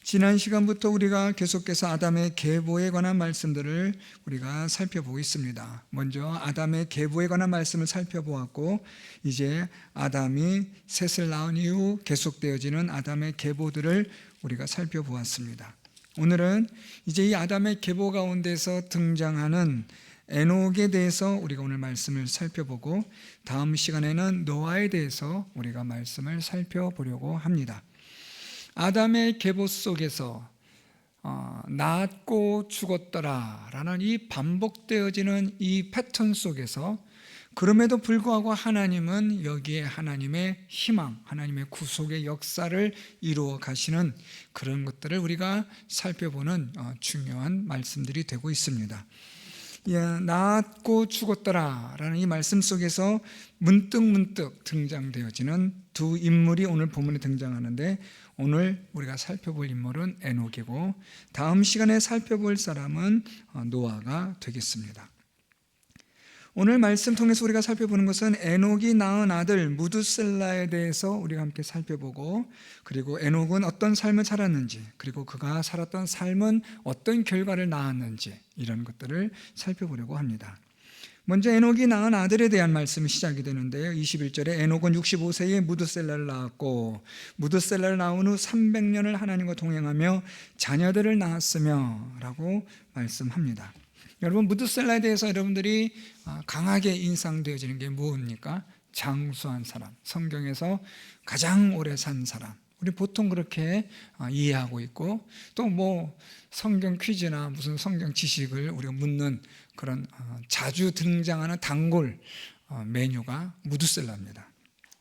지난 시간부터 우리가 계속해서 아담의 계보에 관한 말씀들을 우리가 살펴보고 있습니다. 먼저 아담의 계보에 관한 말씀을 살펴보았고, 이제 아담이 셋을 낳은 이후 계속되어지는 아담의 계보들을 우리가 살펴보았습니다. 오늘은 이제 이 아담의 계보 가운데서 등장하는 에녹에 대해서 우리가 오늘 말씀을 살펴보고, 다음 시간에는 노아에 대해서 우리가 말씀을 살펴보려고 합니다. 아담의 계보 속에서 낳았고 죽었더라 라는 이 반복되어지는 이 패턴 속에서, 그럼에도 불구하고 하나님은 여기에 하나님의 희망, 하나님의 구속의 역사를 이루어 가시는 그런 것들을 우리가 살펴보는 중요한 말씀들이 되고 있습니다. 낳았고 죽었더라 라는 이 말씀 속에서 문득 등장되어지는 두 인물이 오늘 본문에 등장하는데, 오늘 우리가 살펴볼 인물은 에녹이고, 다음 시간에 살펴볼 사람은 노아가 되겠습니다. 오늘 말씀 통해서 우리가 살펴보는 것은 에녹이 낳은 아들 무두셀라에 대해서 우리가 함께 살펴보고, 그리고 에녹은 어떤 삶을 살았는지, 그리고 그가 살았던 삶은 어떤 결과를 낳았는지, 이런 것들을 살펴보려고 합니다. 먼저 에녹이 낳은 아들에 대한 말씀이 시작이 되는데요. 21절에 에녹은 65세에 무두셀라를 낳았고, 무두셀라를 낳은 후 300년을 하나님과 동행하며 자녀들을 낳았으며 라고 말씀합니다. 여러분, 무두셀라에 대해서 여러분들이 강하게 인상되어지는 게 무엇입니까? 장수한 사람, 성경에서 가장 오래 산 사람, 우리 보통 그렇게 이해하고 있고, 또 성경 퀴즈나 무슨 성경 지식을 우리가 묻는 그런 자주 등장하는 단골 메뉴가 무두셀라입니다.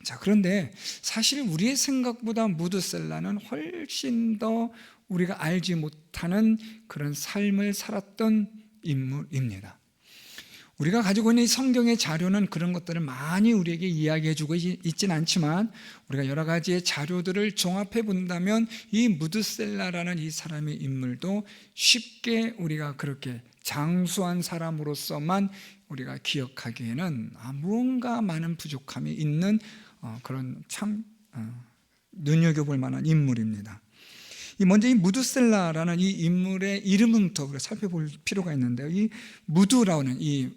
자, 그런데 사실 우리의 생각보다 무두셀라는 훨씬 더 우리가 알지 못하는 그런 삶을 살았던 인물입니다. 우리가 가지고 있는 성경의 자료는 그런 것들을 많이 우리에게 이야기해주고 있지는 않지만, 우리가 여러 가지의 자료들을 종합해 본다면 이 무두셀라라는 이 사람의 인물도 쉽게 우리가 그렇게 장수한 사람으로서만 우리가 기억하기에는 무언가 많은 부족함이 있는 그런 참 눈여겨볼 만한 인물입니다. 먼저 이 무두셀라라는 이 인물의 이름부터 우리가 살펴볼 필요가 있는데요. 이 무두라는 이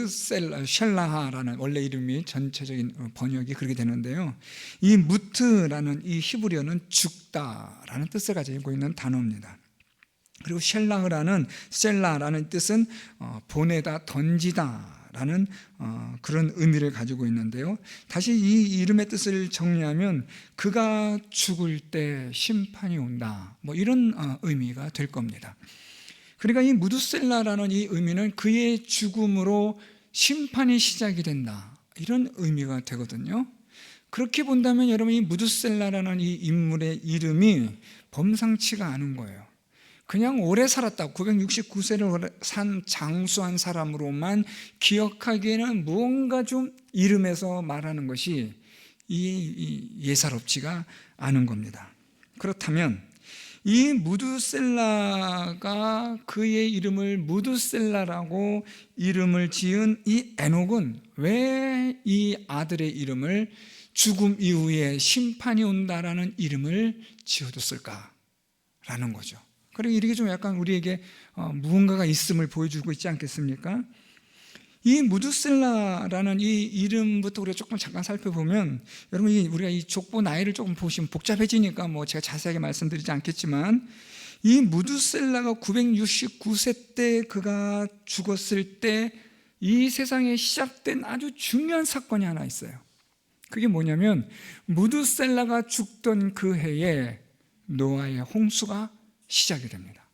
셀라하라는 원래 이름이 전체적인 번역이 그렇게 되는데요. 이 무트라는 이 히브리어는 죽다라는 뜻을 가지고 있는 단어입니다. 그리고 셀라라는 뜻은 보내다, 던지다 라는 그런 의미를 가지고 있는데요. 다시 이 이름의 뜻을 정리하면 그가 죽을 때 심판이 온다, 이런 의미가 될 겁니다. 그러니까 이 무두셀라라는 이 의미는 그의 죽음으로 심판이 시작이 된다, 이런 의미가 되거든요. 그렇게 본다면 여러분, 이 무두셀라라는 이 인물의 이름이 범상치가 않은 거예요. 그냥 오래 살았다, 969세를 산 장수한 사람으로만 기억하기에는 무언가 좀 이름에서 말하는 것이 예사롭지가 않은 겁니다. 그렇다면 이 무두셀라가 그의 이름을 무두셀라라고 이름을 지은 이 에녹은 왜 이 아들의 이름을 죽음 이후에 심판이 온다라는 이름을 지어줬을까라는 거죠. 그리고 이렇게 좀 약간 우리에게 무언가가 있음을 보여주고 있지 않겠습니까? 이 무두셀라라는 이 이름부터 우리가 조금 잠깐 살펴보면, 여러분, 우리가 이 족보 나이를 조금 보시면 복잡해지니까 제가 자세하게 말씀드리지 않겠지만, 이 무두셀라가 969세 때 그가 죽었을 때 이 세상에 시작된 아주 중요한 사건이 하나 있어요. 그게 뭐냐면, 무두셀라가 죽던 그 해에 노아의 홍수가 시작이 됩니다.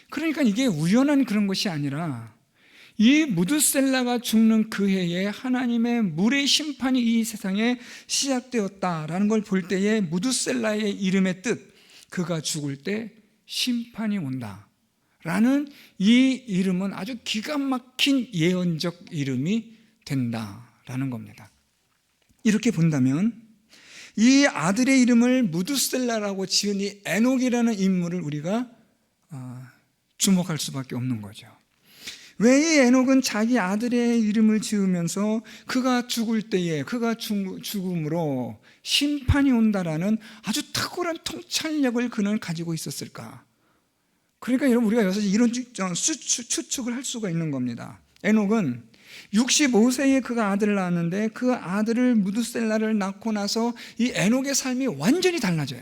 그러니까 이게 우연한 그런 것이 아니라, 이 무두셀라가 죽는 그 해에 하나님의 물의 심판이 이 세상에 시작되었다라는 걸 볼 때에 무두셀라의 이름의 뜻, 그가 죽을 때 심판이 온다라는 이 이름은 아주 기가 막힌 예언적 이름이 된다라는 겁니다. 이렇게 본다면 이 아들의 이름을 무두셀라라고 지은 이 에녹이라는 인물을 우리가 주목할 수밖에 없는 거죠. 왜 이 에녹은 자기 아들의 이름을 지으면서 그가 죽을 때에 그가 죽음으로 심판이 온다라는 아주 탁월한 통찰력을 그는 가지고 있었을까? 그러니까 여러분, 우리가 여기서 이런 추측을 할 수가 있는 겁니다. 에녹은 65세에 그가 아들을 낳았는데 그 아들을 무드셀라를 낳고 나서 이 에녹의 삶이 완전히 달라져요.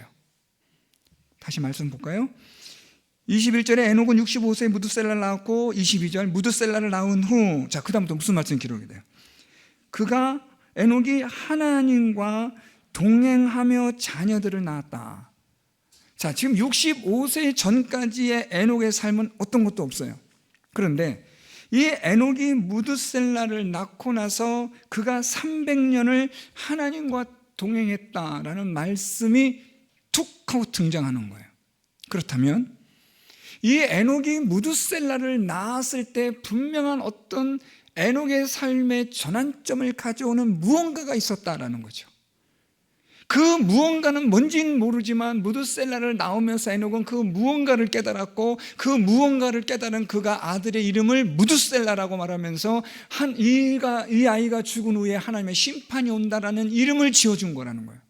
다시 말씀 볼까요? 21절에 에녹은 65세에 무드셀라를 낳았고, 22절 무드셀라를 낳은 후, 자, 그 다음부터 무슨 말씀이 기록이 돼요? 에녹이 하나님과 동행하며 자녀들을 낳았다. 자, 지금 65세 전까지의 에녹의 삶은 어떤 것도 없어요. 그런데 이 에녹이 무드셀라를 낳고 나서 그가 300년을 하나님과 동행했다라는 말씀이 툭 하고 등장하는 거예요. 그렇다면 이 에녹이 무드셀라를 낳았을 때 분명한 어떤 에녹의 삶의 전환점을 가져오는 무언가가 있었다라는 거죠. 그 무언가는 뭔지는 모르지만 무드셀라를 낳으면서 에녹은 그 무언가를 깨달았고, 그 무언가를 깨달은 그가 아들의 이름을 무드셀라라고 말하면서 이 아이가 죽은 후에 하나님의 심판이 온다라는 이름을 지어준 거라는 거예요.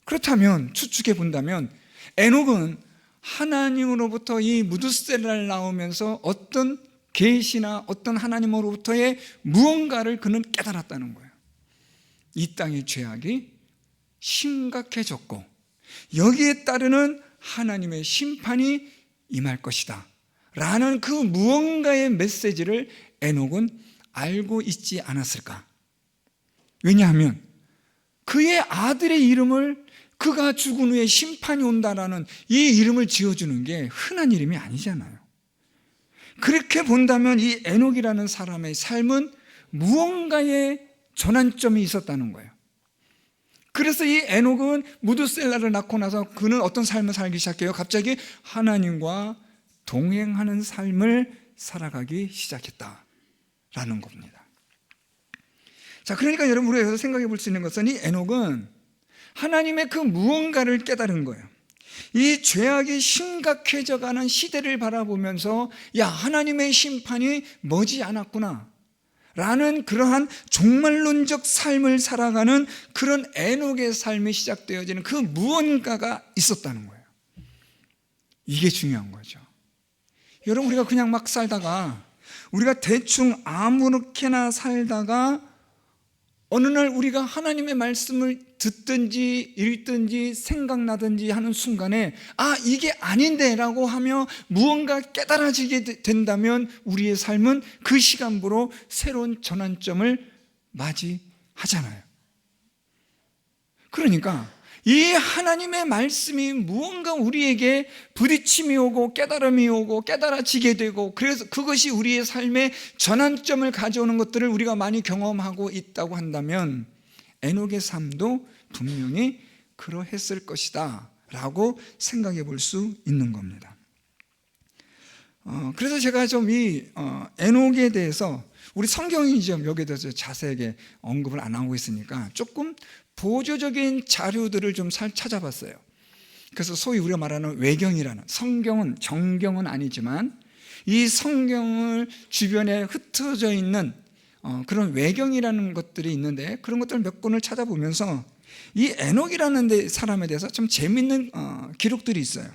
그렇다면 추측해 본다면 에녹은 하나님으로부터 이 무드셀라를 낳으면서 어떤 계시나 어떤 하나님으로부터의 무언가를 그는 깨달았다는 거예요. 이 땅의 죄악이 심각해졌고 여기에 따르는 하나님의 심판이 임할 것이다 라는 그 무언가의 메시지를 에녹은 알고 있지 않았을까? 왜냐하면 그의 아들의 이름을 그가 죽은 후에 심판이 온다라는 이 이름을 지어주는 게 흔한 이름이 아니잖아요. 그렇게 본다면 이 에녹이라는 사람의 삶은 무언가의 전환점이 있었다는 거예요. 그래서 이 에녹은 무드셀라를 낳고 나서 그는 어떤 삶을 살기 시작해요? 갑자기 하나님과 동행하는 삶을 살아가기 시작했다라는 겁니다. 자, 그러니까 여러분, 우리가 여기서 생각해 볼 수 있는 것은 이 에녹은 하나님의 그 무언가를 깨달은 거예요. 이 죄악이 심각해져가는 시대를 바라보면서 야, 하나님의 심판이 머지 않았구나 라는 그러한 종말론적 삶을 살아가는 그런 에녹의 삶이 시작되어지는 그 무언가가 있었다는 거예요. 이게 중요한 거죠. 여러분, 우리가 그냥 막 살다가, 우리가 대충 아무렇게나 살다가 어느 날 우리가 하나님의 말씀을 듣든지 읽든지 생각나든지 하는 순간에 아, 이게 아닌데 라고 하며 무언가 깨달아지게 된다면 우리의 삶은 그 시간부로 새로운 전환점을 맞이하잖아요. 그러니까 이 하나님의 말씀이 무언가 우리에게 부딪힘이 오고 깨달음이 오고 깨달아지게 되고, 그래서 그것이 우리의 삶의 전환점을 가져오는 것들을 우리가 많이 경험하고 있다고 한다면 에녹의 삶도 분명히 그러했을 것이다 라고 생각해 볼 수 있는 겁니다. 그래서 제가 좀 이 에녹에 대해서, 우리 성경이 좀 여기에 대해서 자세하게 언급을 안 하고 있으니까 조금 보조적인 자료들을 좀 찾아봤어요. 그래서 소위 우리가 말하는 외경이라는, 성경은 정경은 아니지만 이 성경을 주변에 흩어져 있는 그런 외경이라는 것들이 있는데, 그런 것들 몇 권을 찾아보면서 이 에녹이라는 사람에 대해서 좀 재밌는 기록들이 있어요.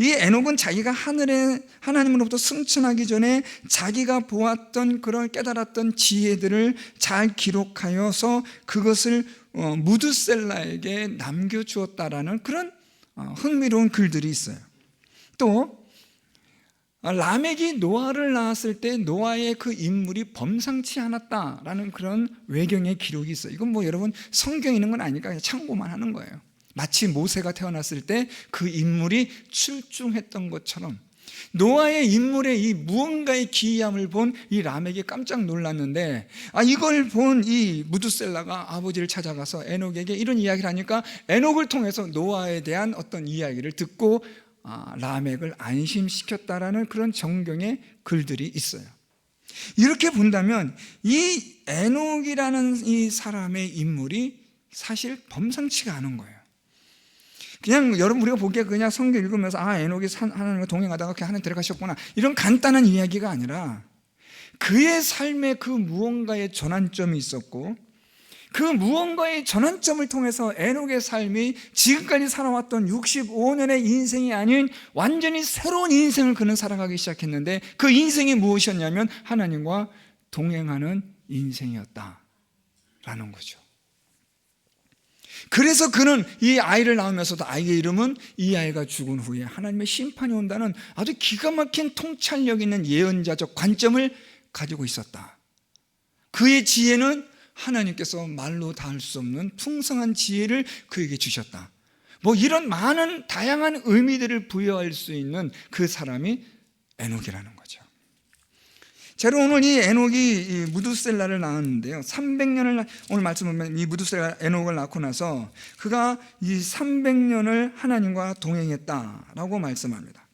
이 에녹은 자기가 하나님으로부터 승천하기 전에 자기가 보았던 그런 깨달았던 지혜들을 잘 기록하여서 그것을 무드셀라에게 남겨주었다라는 그런 흥미로운 글들이 있어요. 또 라멕이 노아를 낳았을 때 노아의 그 인물이 범상치 않았다라는 그런 외경의 기록이 있어요. 이건 뭐 여러분 성경에 있는 건 아니니까 그냥 참고만 하는 거예요. 마치 모세가 태어났을 때 그 인물이 출중했던 것처럼 노아의 인물의 이 무언가의 기이함을 본 이 라멕이 깜짝 놀랐는데, 이걸 본 이 무드셀라가 아버지를 찾아가서 에녹에게 이런 이야기를 하니까 에녹을 통해서 노아에 대한 어떤 이야기를 듣고 라멕을 안심시켰다라는 그런 정경의 글들이 있어요. 이렇게 본다면 이 에녹이라는 이 사람의 인물이 사실 범상치가 않은 거예요. 그냥 여러분, 우리가 보기에 그냥 성경 읽으면서 에녹이 하나님과 동행하다가 하나님 데려가셨구나, 이런 간단한 이야기가 아니라 그의 삶에 그 무언가의 전환점이 있었고, 그 무언가의 전환점을 통해서 에녹의 삶이 지금까지 살아왔던 65년의 인생이 아닌 완전히 새로운 인생을 그는 살아가기 시작했는데, 그 인생이 무엇이었냐면 하나님과 동행하는 인생이었다라는 거죠. 그래서 그는 이 아이를 낳으면서도 아이의 이름은 이 아이가 죽은 후에 하나님의 심판이 온다는 아주 기가 막힌 통찰력 있는 예언자적 관점을 가지고 있었다. 그의 지혜는 하나님께서 말로 다 할 수 없는 풍성한 지혜를 그에게 주셨다. 뭐 이런 많은 다양한 의미들을 부여할 수 있는 그 사람이 에녹이라는 거죠. 자, 오늘 이 에녹이 무두셀라를 낳았는데요, 300년을 오늘 말씀 보면 이 무두셀라 에녹을 낳고 나서 그가 이 300년을 하나님과 동행했다라고 말씀합니다.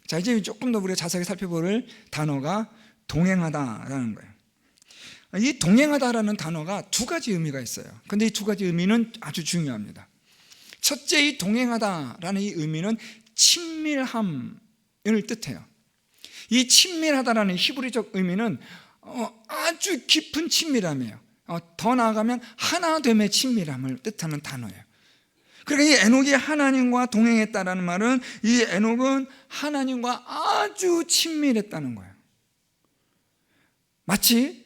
자, 이제 조금 더 우리가 자세하게 살펴볼 단어가 동행하다라는 거예요. 이 동행하다라는 단어가 두 가지 의미가 있어요. 근데 이 두 가지 의미는 아주 중요합니다. 첫째, 이 동행하다라는 이 의미는 친밀함을 뜻해요. 이 친밀하다라는 히브리적 의미는 아주 깊은 친밀함이에요. 더 나아가면 하나됨의 친밀함을 뜻하는 단어예요. 그러니까 이 에녹이 하나님과 동행했다라는 말은 이 에녹은 하나님과 아주 친밀했다는 거예요. 마치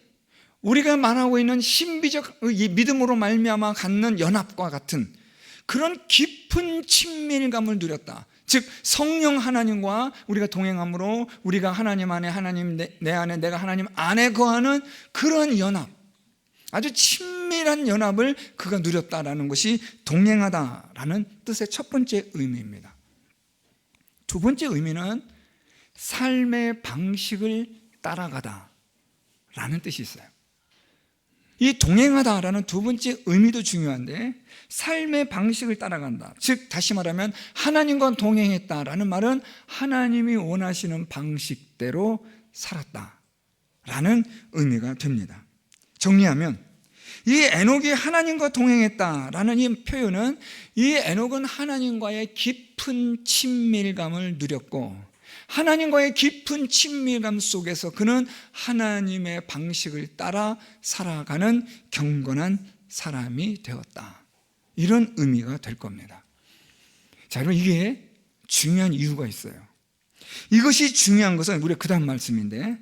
우리가 말하고 있는 신비적 이 믿음으로 말미암아 갖는 연합과 같은 그런 깊은 친밀감을 누렸다. 즉 성령 하나님과 우리가 동행함으로 우리가 하나님 안에, 하나님 내 안에, 내가 하나님 안에 거하는 그런 연합, 아주 친밀한 연합을 그가 누렸다라는 것이 동행하다라는 뜻의 첫 번째 의미입니다. 두 번째 의미는 삶의 방식을 따라가다라는 뜻이 있어요. 이 동행하다라는 두 번째 의미도 중요한데, 삶의 방식을 따라간다, 즉 다시 말하면 하나님과 동행했다라는 말은 하나님이 원하시는 방식대로 살았다라는 의미가 됩니다. 정리하면 이 에녹이 하나님과 동행했다라는 이 표현은 이 에녹은 하나님과의 깊은 친밀감을 누렸고, 하나님과의 깊은 친밀감 속에서 그는 하나님의 방식을 따라 살아가는 경건한 사람이 되었다, 이런 의미가 될 겁니다. 자, 여러분, 이게 중요한 이유가 있어요. 이것이 중요한 것은 우리가 그 다음 말씀인데,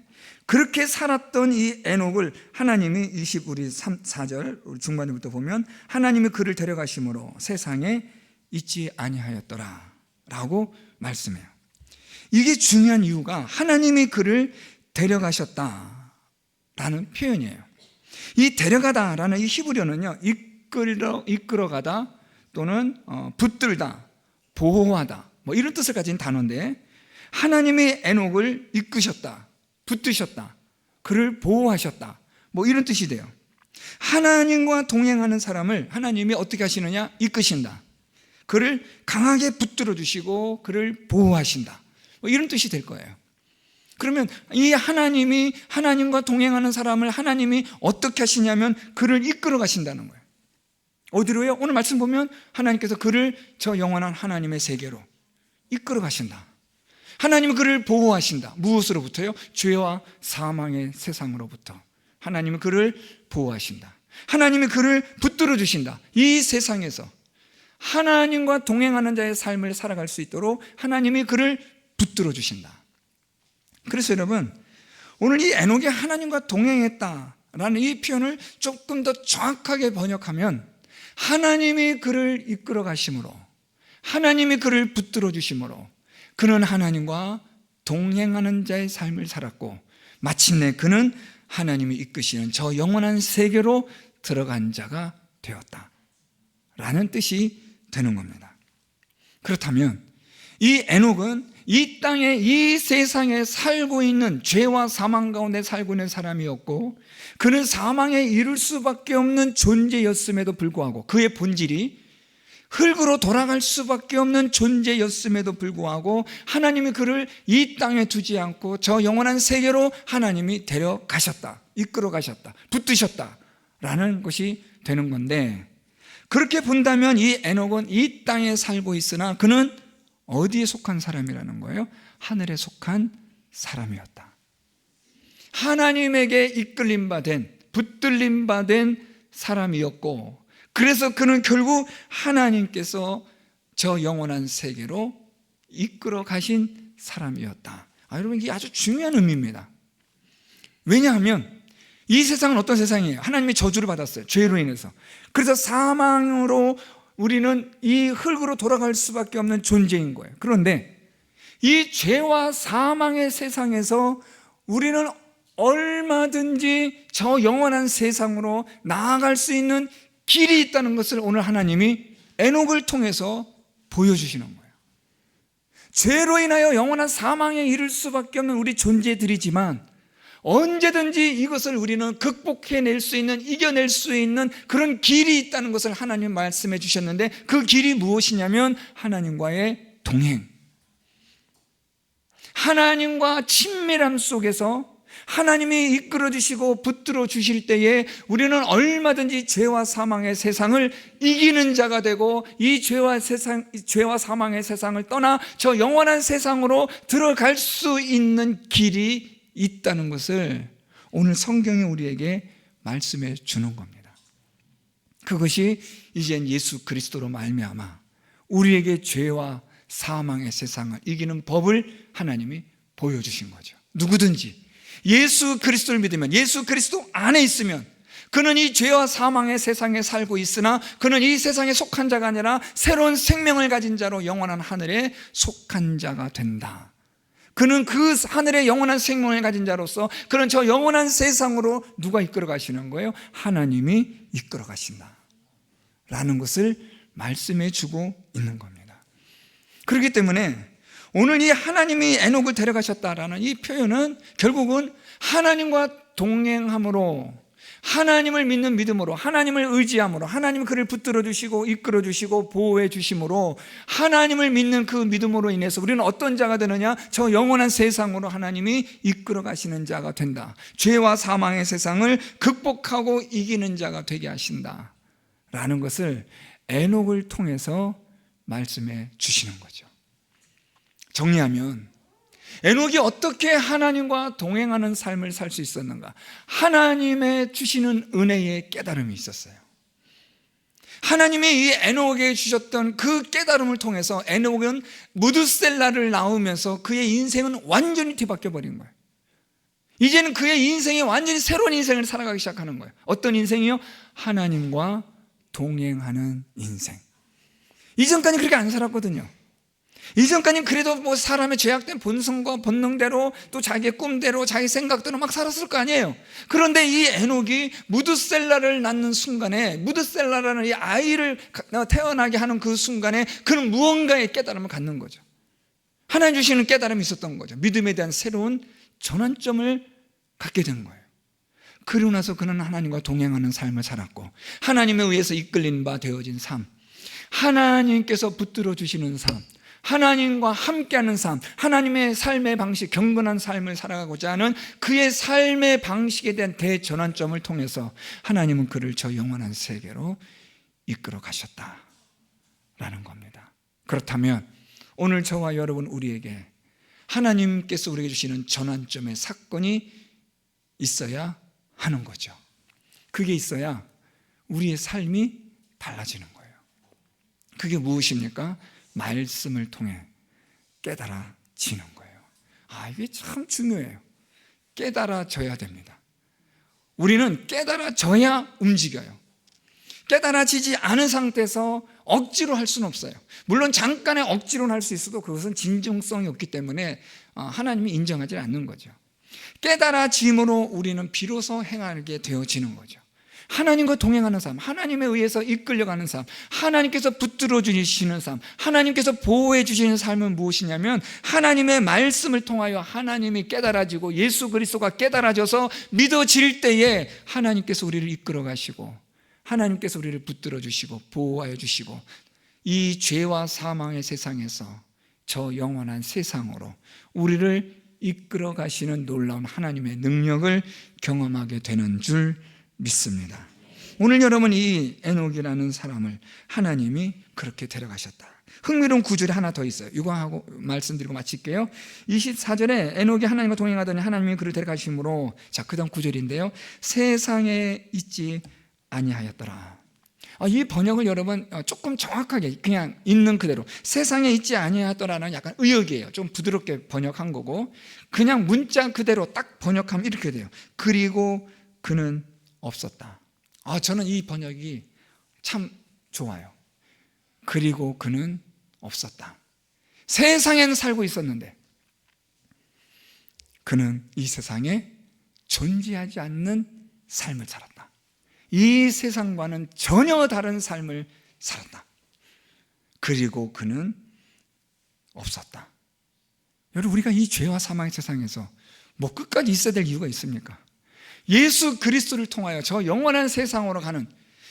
그렇게 살았던 이 에녹을 하나님이 24절 중반부터 보면 하나님이 그를 데려가심으로 세상에 있지 아니하였더라 라고 말씀해요. 이게 중요한 이유가 하나님이 그를 데려가셨다라는 표현이에요. 이 데려가다라는 이 히브리어는요, 이끌어가다 또는 붙들다, 보호하다, 뭐 이런 뜻을 가진 단어인데, 하나님이 에녹을 이끄셨다, 붙드셨다, 그를 보호하셨다, 뭐 이런 뜻이 돼요. 하나님과 동행하는 사람을 하나님이 어떻게 하시느냐? 이끄신다. 그를 강하게 붙들어 주시고 그를 보호하신다, 뭐 이런 뜻이 될 거예요. 그러면 이 하나님이 하나님과 동행하는 사람을 하나님이 어떻게 하시냐면 그를 이끌어 가신다는 거예요. 어디로요? 오늘 말씀 보면 하나님께서 그를 저 영원한 하나님의 세계로 이끌어 가신다. 하나님은 그를 보호하신다. 무엇으로부터요? 죄와 사망의 세상으로부터 하나님은 그를 보호하신다. 하나님이 그를 붙들어 주신다. 이 세상에서 하나님과 동행하는 자의 삶을 살아갈 수 있도록 하나님이 그를 붙들어 주신다. 그래서 여러분, 오늘 이 에녹이 하나님과 동행했다라는 이 표현을 조금 더 정확하게 번역하면 하나님이 그를 이끌어 가심으로, 하나님이 그를 붙들어 주심으로 그는 하나님과 동행하는 자의 삶을 살았고, 마침내 그는 하나님이 이끄시는 저 영원한 세계로 들어간 자가 되었다 라는 뜻이 되는 겁니다. 그렇다면 이 에녹은 이 땅에, 이 세상에 살고 있는 죄와 사망 가운데 살고 있는 사람이었고, 그는 사망에 이를 수밖에 없는 존재였음에도 불구하고, 그의 본질이 흙으로 돌아갈 수밖에 없는 존재였음에도 불구하고 하나님이 그를 이 땅에 두지 않고 저 영원한 세계로 하나님이 데려가셨다, 이끌어 가셨다, 붙드셨다 라는 것이 되는 건데, 그렇게 본다면 이 에녹은 이 땅에 살고 있으나 그는 어디에 속한 사람이라는 거예요? 하늘에 속한 사람이었다. 하나님에게 이끌림 받은, 붙들림 받은 사람이었고, 그래서 그는 결국 하나님께서 저 영원한 세계로 이끌어 가신 사람이었다. 여러분, 이게 아주 중요한 의미입니다. 왜냐하면 이 세상은 어떤 세상이에요? 하나님의 저주를 받았어요. 죄로 인해서. 그래서 사망으로 우리는 이 흙으로 돌아갈 수밖에 없는 존재인 거예요. 그런데 이 죄와 사망의 세상에서 우리는 얼마든지 저 영원한 세상으로 나아갈 수 있는 길이 있다는 것을 오늘 하나님이 에녹을 통해서 보여주시는 거예요. 죄로 인하여 영원한 사망에 이를 수밖에 없는 우리 존재들이지만 언제든지 이것을 우리는 극복해낼 수 있는, 이겨낼 수 있는 그런 길이 있다는 것을 하나님 말씀해 주셨는데, 그 길이 무엇이냐면 하나님과의 동행, 하나님과 친밀함 속에서 하나님이 이끌어 주시고 붙들어 주실 때에 우리는 얼마든지 죄와 사망의 세상을 이기는 자가 되고, 이 죄와 사망의 세상을 떠나 저 영원한 세상으로 들어갈 수 있는 길이 있다는 것을 오늘 성경이 우리에게 말씀해 주는 겁니다. 그것이 이젠 예수 그리스도로 말미암아 우리에게 죄와 사망의 세상을 이기는 법을 하나님이 보여주신 거죠. 누구든지 예수 그리스도를 믿으면, 예수 그리스도 안에 있으면 그는 이 죄와 사망의 세상에 살고 있으나 그는 이 세상에 속한 자가 아니라 새로운 생명을 가진 자로 영원한 하늘에 속한 자가 된다. 그는 그 하늘의 영원한 생명을 가진 자로서 그는 저 영원한 세상으로 누가 이끌어 가시는 거예요? 하나님이 이끌어 가신다 라는 것을 말씀해 주고 있는 겁니다. 그렇기 때문에 오늘 이 하나님이 에녹을 데려가셨다라는 이 표현은 결국은 하나님과 동행함으로, 하나님을 믿는 믿음으로, 하나님을 의지함으로, 하나님이 그를 붙들어 주시고 이끌어 주시고 보호해 주심으로, 하나님을 믿는 그 믿음으로 인해서 우리는 어떤 자가 되느냐? 저 영원한 세상으로 하나님이 이끌어 가시는 자가 된다. 죄와 사망의 세상을 극복하고 이기는 자가 되게 하신다 라는 것을 에녹을 통해서 말씀해 주시는 거죠. 정리하면 에녹이 어떻게 하나님과 동행하는 삶을 살 수 있었는가? 하나님의 주시는 은혜의 깨달음이 있었어요. 하나님이 이 에녹에게 주셨던 그 깨달음을 통해서 에녹은 무드셀라를 낳으면서 그의 인생은 완전히 뒤바뀌어 버린 거예요. 이제는 그의 인생이 완전히 새로운 인생을 살아가기 시작하는 거예요. 어떤 인생이요? 하나님과 동행하는 인생. 이전까지 그렇게 안 살았거든요. 이전까지는 그래도 뭐 사람의 죄악된 본성과 본능대로 또 자기의 꿈대로 자기 생각대로 막 살았을 거 아니에요. 그런데 이 에녹이 무드셀라를 낳는 순간에, 무드셀라라는 이 아이를 태어나게 하는 그 순간에 그는 무언가의 깨달음을 갖는 거죠. 하나님 주시는 깨달음이 있었던 거죠. 믿음에 대한 새로운 전환점을 갖게 된 거예요. 그러고 나서 그는 하나님과 동행하는 삶을 살았고, 하나님에 의해서 이끌린 바 되어진 삶, 하나님께서 붙들어 주시는 삶, 하나님과 함께하는 삶, 하나님의 삶의 방식, 경건한 삶을 살아가고자 하는 그의 삶의 방식에 대한 대전환점을 통해서 하나님은 그를 저 영원한 세계로 이끌어 가셨다라는 겁니다. 그렇다면 오늘 저와 여러분, 우리에게 하나님께서 우리에게 주시는 전환점의 사건이 있어야 하는 거죠. 그게 있어야 우리의 삶이 달라지는 거예요. 그게 무엇입니까? 말씀을 통해 깨달아지는 거예요. 이게 참 중요해요. 깨달아져야 됩니다. 우리는 깨달아져야 움직여요. 깨달아지지 않은 상태에서 억지로 할 수는 없어요. 물론 잠깐의 억지로는 할 수 있어도 그것은 진정성이 없기 때문에 하나님이 인정하지 않는 거죠. 깨달아짐으로 우리는 비로소 행하게 되어지는 거죠. 하나님과 동행하는 삶, 하나님에 의해서 이끌려가는 삶, 하나님께서 붙들어 주시는 삶, 하나님께서 보호해 주시는 삶은 무엇이냐면 하나님의 말씀을 통하여 하나님이 깨달아지고 예수 그리스도가 깨달아져서 믿어질 때에 하나님께서 우리를 이끌어 가시고 하나님께서 우리를 붙들어 주시고 보호하여 주시고 이 죄와 사망의 세상에서 저 영원한 세상으로 우리를 이끌어 가시는 놀라운 하나님의 능력을 경험하게 되는 줄 믿습니다. 오늘 여러분, 이 에녹이라는 사람을 하나님이 그렇게 데려가셨다. 흥미로운 구절이 하나 더 있어요. 이거 하고 말씀드리고 마칠게요. 24절에 에녹이 하나님과 동행하더니 하나님이 그를 데려가심으로, 자, 그 다음 구절인데요, 세상에 있지 아니하였더라. 이 번역을 여러분 조금 정확하게 그냥 있는 그대로 세상에 있지 아니하였더라는 약간 의역이에요. 좀 부드럽게 번역한 거고, 그냥 문자 그대로 딱 번역하면 이렇게 돼요. 그리고 그는 없었다. 저는 이 번역이 참 좋아요. 그리고 그는 없었다. 세상에는 살고 있었는데 그는 이 세상에 존재하지 않는 삶을 살았다. 이 세상과는 전혀 다른 삶을 살았다. 그리고 그는 없었다. 여러분, 우리가 이 죄와 사망의 세상에서 뭐 끝까지 있어야 될 이유가 있습니까? 예수 그리스도를 통하여 저 영원한 세상으로 가는,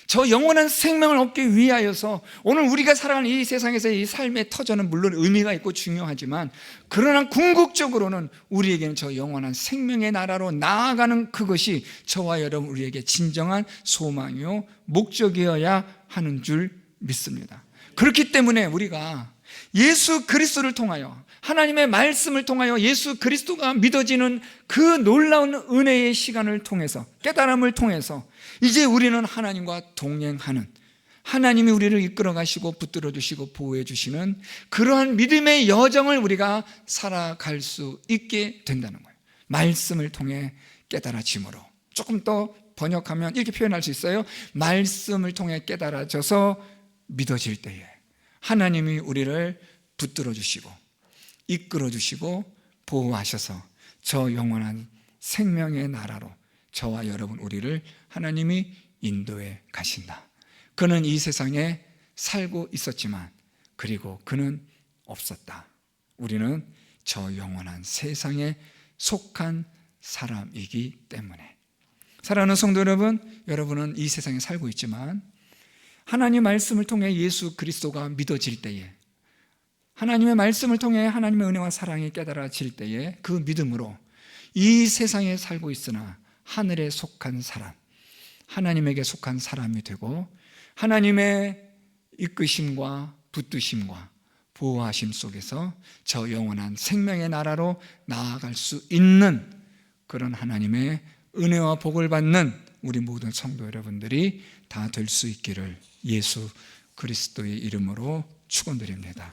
저 영원한 생명을 얻기 위하여서 오늘 우리가 살아가는 이 세상에서 이 삶의 터전은 물론 의미가 있고 중요하지만, 그러나 궁극적으로는 우리에게는 저 영원한 생명의 나라로 나아가는 그것이 저와 여러분 우리에게 진정한 소망이요 목적이어야 하는 줄 믿습니다. 그렇기 때문에 우리가 예수 그리스도를 통하여, 하나님의 말씀을 통하여 예수 그리스도가 믿어지는 그 놀라운 은혜의 시간을 통해서, 깨달음을 통해서 이제 우리는 하나님과 동행하는, 하나님이 우리를 이끌어 가시고 붙들어 주시고 보호해 주시는 그러한 믿음의 여정을 우리가 살아갈 수 있게 된다는 거예요. 말씀을 통해 깨달아짐으로. 조금 더 번역하면 이렇게 표현할 수 있어요. 말씀을 통해 깨달아져서 믿어질 때에 하나님이 우리를 붙들어 주시고 이끌어 주시고 보호하셔서 저 영원한 생명의 나라로 저와 여러분 우리를 하나님이 인도해 가신다. 그는 이 세상에 살고 있었지만 그리고 그는 없었다. 우리는 저 영원한 세상에 속한 사람이기 때문에. 사랑하는 성도 여러분, 여러분은 이 세상에 살고 있지만 하나님 말씀을 통해 예수 그리스도가 믿어질 때에, 하나님의 말씀을 통해 하나님의 은혜와 사랑이 깨달아질 때에 그 믿음으로 이 세상에 살고 있으나 하늘에 속한 사람, 하나님에게 속한 사람이 되고 하나님의 이끄심과 붙드심과 보호하심 속에서 저 영원한 생명의 나라로 나아갈 수 있는 그런 하나님의 은혜와 복을 받는 우리 모든 성도 여러분들이 다 될 수 있기를 예수 그리스도의 이름으로 축원드립니다.